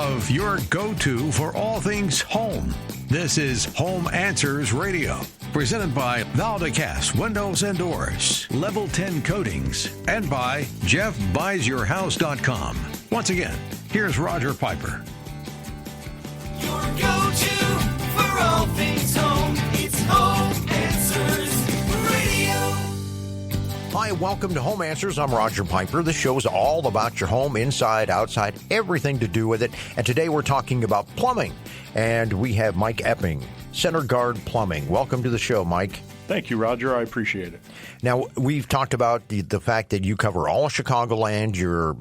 of your go-to for all things home. This is Home Answers Radio, presented by Valdecast Windows and Doors, Level 10 Coatings, and by JeffBuysYourHouse.com. Once again, here's Roger Piper. Your go-to for all things home. It's Home Answers Radio. Hi, welcome to Home Answers. I'm Roger Piper. This show is all about your home, inside, outside, everything to do with it. And today we're talking about plumbing. And we have Mike Epping, Center Guard Plumbing. Welcome to the show, Mike. Thank you, Roger. I appreciate it. Now, we've talked about the fact that you cover all of Chicagoland. You're,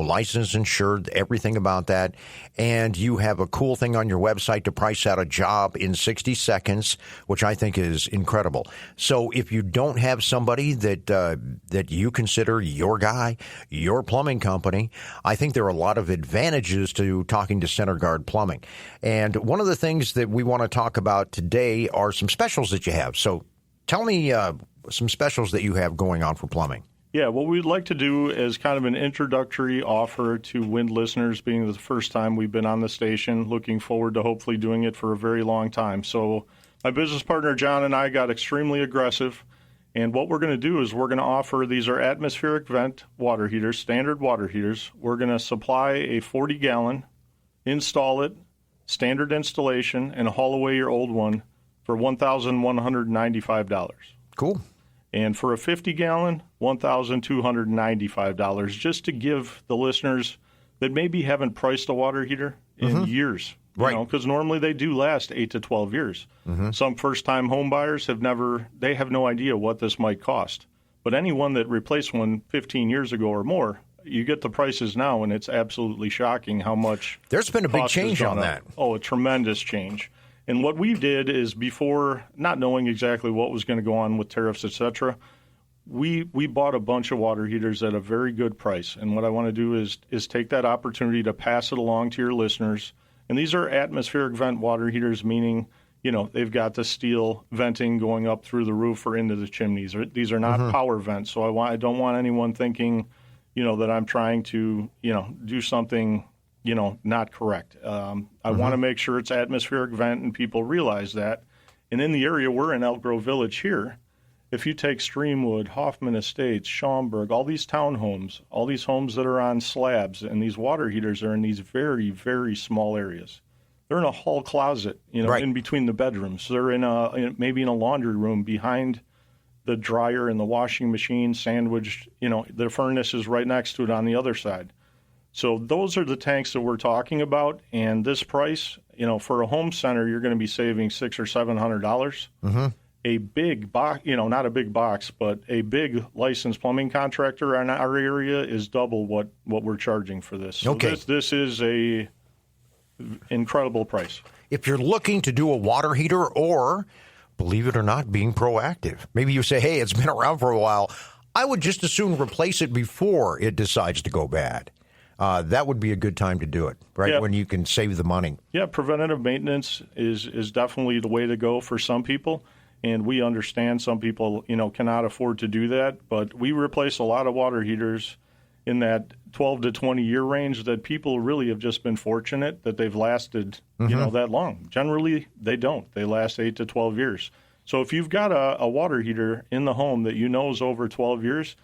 licensed, insured, everything about that. And you have a cool thing on your website to price out a job in 60 seconds, which I think is incredible. So if you don't have somebody that you consider your guy, your plumbing company, I think there are a lot of advantages to talking to Center Guard Plumbing. And one of the things that we want to talk about today are some specials that you have. So tell me some specials that you have going on for plumbing. Yeah, what we'd like to do is kind of an introductory offer to Wind listeners, being the first time we've been on the station, looking forward to hopefully doing it for a very long time. So my business partner, John, and I got extremely aggressive. And what we're going to do is we're going to offer, these are atmospheric vent water heaters, standard water heaters. We're going to supply a 40-gallon, install it, standard installation, and haul away your old one for $1,195. Cool. And for a 50-gallon, $1,295, just to give the listeners that maybe haven't priced a water heater in years. Right. Because normally they do last 8 to 12 years. Some first-time home buyers have no idea what this might cost. But anyone that replaced one 15 years ago or more, you get the prices now, and it's absolutely shocking how much. There's been a big change on that. Oh, a tremendous change. And what we did is, before not knowing exactly what was going to go on with tariffs, et cetera, we bought a bunch of water heaters at a very good price. And what I want to do is take that opportunity to pass it along to your listeners. And these are atmospheric vent water heaters, meaning, they've got the steel venting going up through the roof or into the chimneys. These are not power vents. So I don't want anyone thinking, that I'm trying to, do something not correct. I want to make sure it's atmospheric vent and people realize that. And in the area we're in, Elk Grove Village here, if you take Streamwood, Hoffman Estates, Schaumburg, all these townhomes, all these homes that are on slabs, and these water heaters are in these very, very small areas. They're in a hall closet, right in between the bedrooms. They're maybe in a laundry room behind the dryer and the washing machine, sandwiched, the furnace is right next to it on the other side. So those are the tanks that we're talking about, and this price, for a home center, you're going to be saving $600 or $700. A big box, not a big box, but a big licensed plumbing contractor in our area is double what we're charging for this. So okay, this is a incredible price. If you're looking to do a water heater, or believe it or not, being proactive, maybe you say, hey, it's been around for a while, I would just as soon replace it before it decides to go bad. That would be a good time to do it, right? Yeah. When you can save the money. Yeah, preventative maintenance is definitely the way to go for some people, and we understand some people, cannot afford to do that. But we replace a lot of water heaters in that 12 to 20 year range that people really have just been fortunate that they've lasted, that long. Generally, they don't. They last 8 to 12 years. So if you've got a water heater in the home that is over 12 years,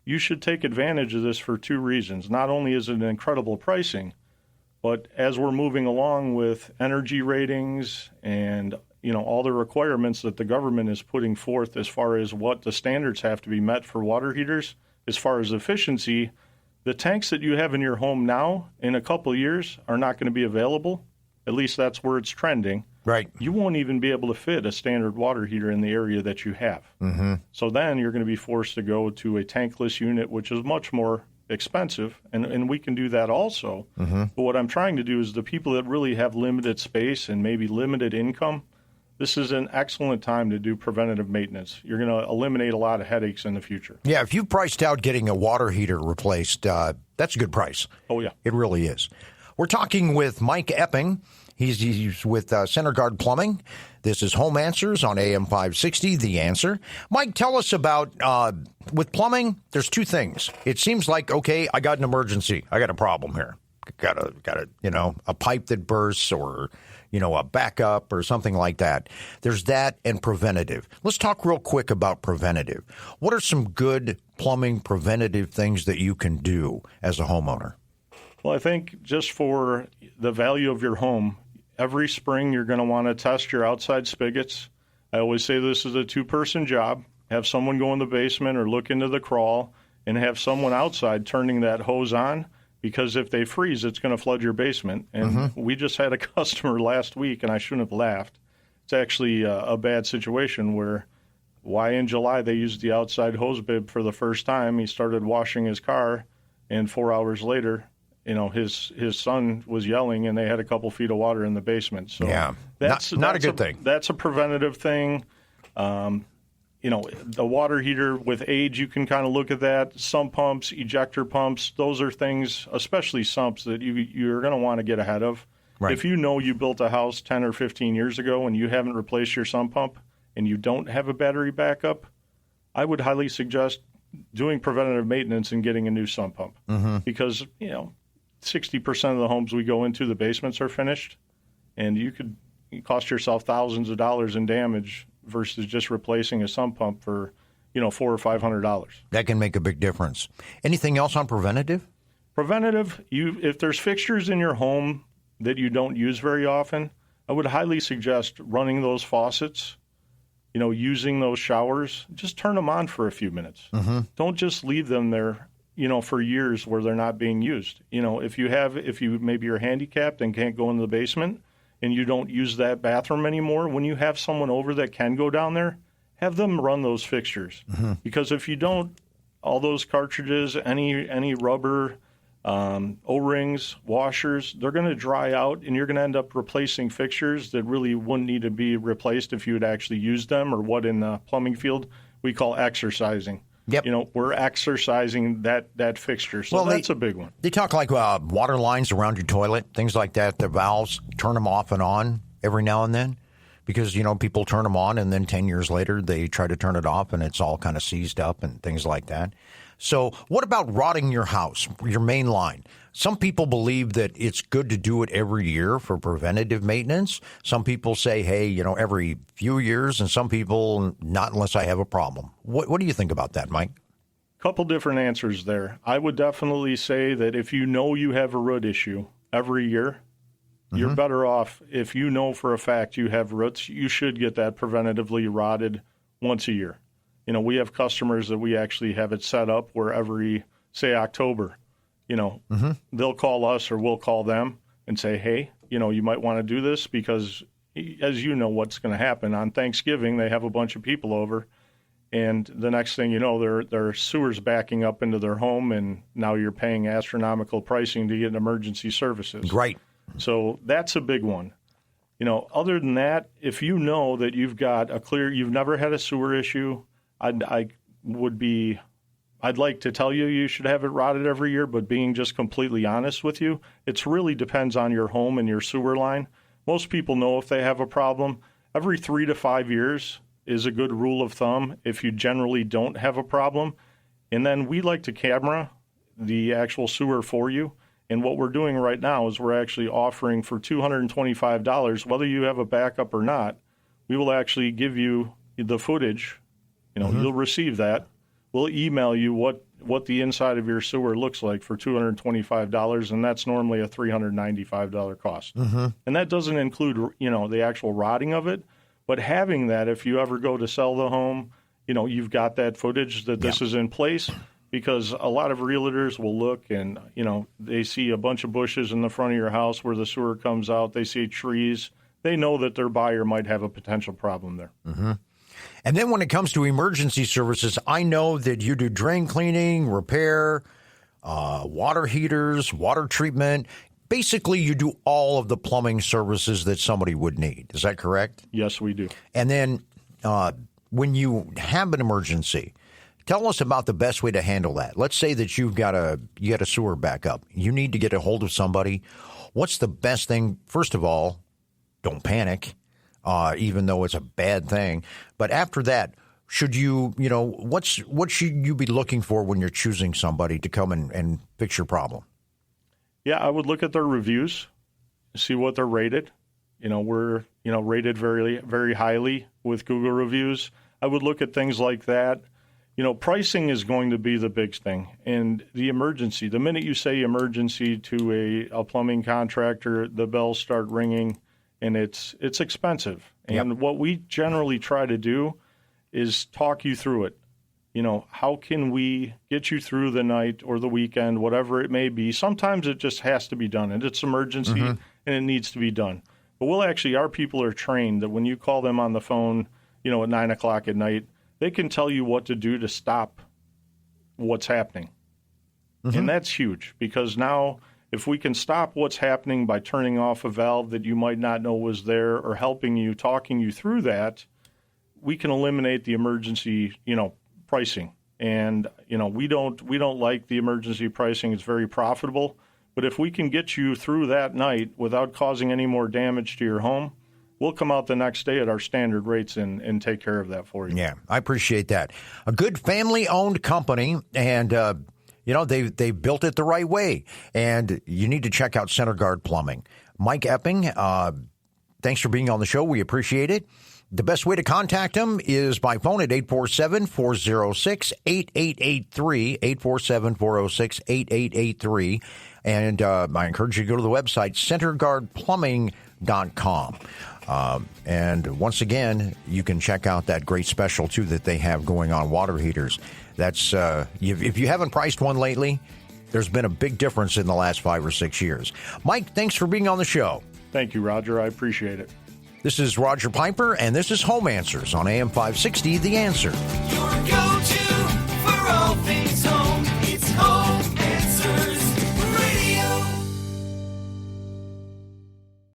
you should take advantage of this for two reasons. Not only is it an incredible pricing, but as we're moving along with energy ratings and all the requirements that the government is putting forth as far as what the standards have to be met for water heaters, as far as efficiency, the tanks that you have in your home now in a couple of years are not going to be available. At least that's where it's trending. Right. You won't even be able to fit a standard water heater in the area that you have. So then you're going to be forced to go to a tankless unit, which is much more expensive, and we can do that also. But what I'm trying to do is the people that really have limited space and maybe limited income, this is an excellent time to do preventative maintenance. You're going to eliminate a lot of headaches in the future. Yeah, if you priced out getting a water heater replaced, that's a good price. Oh, yeah. It really is. We're talking with Mike Epping. He's with Center Guard Plumbing. This is Home Answers on AM 560, The Answer. Mike, tell us about, with plumbing, there's two things. It seems like, okay, I got an emergency. I got a problem here. got a a pipe that bursts or a backup or something like that. There's that and preventative. Let's talk real quick about preventative. What are some good plumbing preventative things that you can do as a homeowner? Well, I think just for the value of your home, every spring you're going to want to test your outside spigots. I always say this is a two-person job. Have someone go in the basement or look into the crawl and have someone outside turning that hose on, because if they freeze, it's going to flood your basement. And we just had a customer last week, and I shouldn't have laughed. It's actually a bad situation where why in July they used the outside hose bib for the first time. He started washing his car, and 4 hours later, his son was yelling, and they had a couple feet of water in the basement. So yeah, that's not a good thing. That's a preventative thing. The water heater with age, you can kind of look at that. Sump pumps, ejector pumps, those are things, especially sumps, that you're going to want to get ahead of. Right. If you know you built a house 10 or 15 years ago and you haven't replaced your sump pump and you don't have a battery backup, I would highly suggest doing preventative maintenance and getting a new sump pump. Because, 60% of the homes we go into, the basements are finished, and you could cost yourself thousands of dollars in damage versus just replacing a sump pump for, $400 or $500. That can make a big difference. Anything else on preventative? Preventative, if there's fixtures in your home that you don't use very often, I would highly suggest running those faucets, using those showers. Just turn them on for a few minutes. Don't just leave them there, for years where they're not being used. If you maybe you're handicapped and can't go into the basement, and you don't use that bathroom anymore, when you have someone over that can go down there, have them run those fixtures. Because if you don't, all those cartridges, any rubber, O-rings, washers, they're going to dry out, and you're going to end up replacing fixtures that really wouldn't need to be replaced if you had actually used them, or what in the plumbing field we call exercising. Yep. We're exercising that fixture, so that's a big one. They talk like water lines around your toilet, things like that. The valves, turn them off and on every now and then, because, people turn them on and then 10 years later they try to turn it off and it's all kind of seized up and things like that. So what about rotting your house, your main line? Some people believe that it's good to do it every year for preventative maintenance. Some people say, hey, every few years, and some people, not unless I have a problem. What do you think about that, Mike? Couple different answers there. I would definitely say that if you know you have a root issue every year, you're better off. If you know for a fact you have roots, you should get that preventatively rotted once a year. We have customers that we actually have it set up where every, say, October, they'll call us or we'll call them and say, hey, you might want to do this, because as you know what's going to happen on Thanksgiving, they have a bunch of people over, and the next thing you know, their sewer's backing up into their home, and now you're paying astronomical pricing to get emergency services. Right. So that's a big one. Other than that, if you know that you've got you've never had a sewer issue, I'd like to tell you should have it rotted every year, but being just completely honest with you, it really depends on your home and your sewer line. Most people know if they have a problem. Every 3 to 5 years is a good rule of thumb if you generally don't have a problem. And then we like to camera the actual sewer for you. And what we're doing right now is we're actually offering for $225, whether you have a backup or not, we will actually give you the footage. You'll receive that. We'll email you what the inside of your sewer looks like for $225, and that's normally a $395 cost. And that doesn't include, the actual rotting of it. But having that, if you ever go to sell the home, you've got that footage that this is in place, because a lot of realtors will look and, they see a bunch of bushes in the front of your house where the sewer comes out. They see trees. They know that their buyer might have a potential problem there. And then when it comes to emergency services, I know that you do drain cleaning, repair, water heaters, water treatment. Basically, you do all of the plumbing services that somebody would need. Is that correct? Yes, we do. And then when you have an emergency, tell us about the best way to handle that. Let's say that you got a sewer backup. You need to get a hold of somebody. What's the best thing? First of all, don't panic. Even though it's a bad thing. But after that, should you, what should you be looking for when you're choosing somebody to come and fix your problem? Yeah, I would look at their reviews, see what they're rated. We're rated very, very highly with Google reviews. I would look at things like that. Pricing is going to be the big thing. And the emergency, the minute you say emergency to a plumbing contractor, the bells start ringing, and it's expensive. And what we generally try to do is talk you through it. How can we get you through the night or the weekend, whatever it may be? Sometimes it just has to be done, and it's emergency, and it needs to be done. But our people are trained that when you call them on the phone, at 9 o'clock at night, they can tell you what to do to stop what's happening. And that's huge, because now if we can stop what's happening by turning off a valve that you might not know was there or helping you, talking you through that, we can eliminate the emergency, pricing. And, we don't like the emergency pricing. It's very profitable. But if we can get you through that night without causing any more damage to your home, we'll come out the next day at our standard rates and take care of that for you. Yeah, I appreciate that. A good family-owned company, and they built it the right way. And you need to check out CenterGuard Plumbing. Mike Epping, thanks for being on the show. We appreciate it. The best way to contact him is by phone at 847-406-8883, 847-406-8883. And I encourage you to go to the website, centerguardplumbing.com. And once again, you can check out that great special, too, that they have going on, water heaters. That's if you haven't priced one lately, there's been a big difference in the last 5 or 6 years. Mike, thanks for being on the show. Thank you, Roger. I appreciate it. This is Roger Piper, and this is Home Answers on AM 560, The Answer. Your go